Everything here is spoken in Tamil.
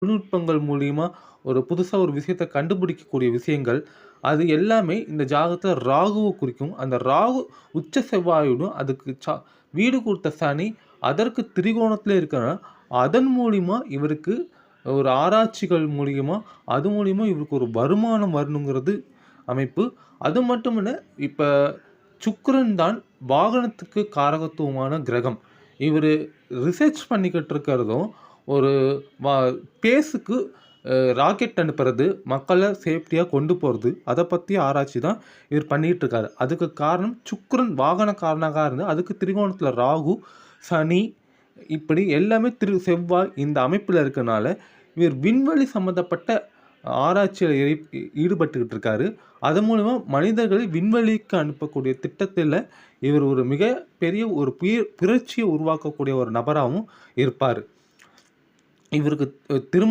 தொழில்நுட்பங்கள் மூலியமா புதுசா ஒரு விஷயத்த கண்டுபிடிக்கக்கூடிய விஷயங்கள், அது எல்லாமே இந்த ஜாதகத்துல ராகுவ குறிக்கும். அந்த ராகு உச்ச செவ்வாயோடும் அதுக்கு வீடு கொடுத்த சனி அதற்கு திரிகோணத்திலே இருக்கனால, அதன் மூலியமா இவருக்கு ஒரு ஆராய்ச்சிகள் மூலியமா, அது மூலியமா இவருக்கு ஒரு வருமானம் வரணுங்கிறது அமைப்பு. அது மட்டும் இல்ல, இப்ப சுக்கிரன் தான் வாகனத்துக்கு காரகத்துவமான கிரகம். இவரு ரிசர்ச் பண்ணிக்கிட்டு இருக்கிறதும், ஒரு வ ஸ்பேஸுக்கு ராக்கெட் அனுப்புறது, மக்கள சேஃப்டியா கொண்டு போறது, அத பத்தி ஆராய்ச்சி தான் இவர் பண்ணிட்டு இருக்காரு. அதுக்கு காரணம் சுக்கிரன் வாகன காரகனா இருந்து, அதுக்கு திரிகோணத்தில ராகு, சனி இப்படி எல்லாமே செவ்வாய் இந்த அமைப்பில இருக்கனால, இவர் விண்வெளி சம்மந்தப்பட்ட ஆராய்ச்சியில ஈடுபட்டுக்கிட்டு இருக்காரு. அது மூலமா மனிதர்களை விண்வெளிக்கு அனுப்பக்கூடிய திட்டத்தில இவர் ஒரு மிக பெரிய ஒரு புரட்சிய உருவாக்கக்கூடிய ஒரு நபராவும் இருப்பாரு. இவருக்கு திருமண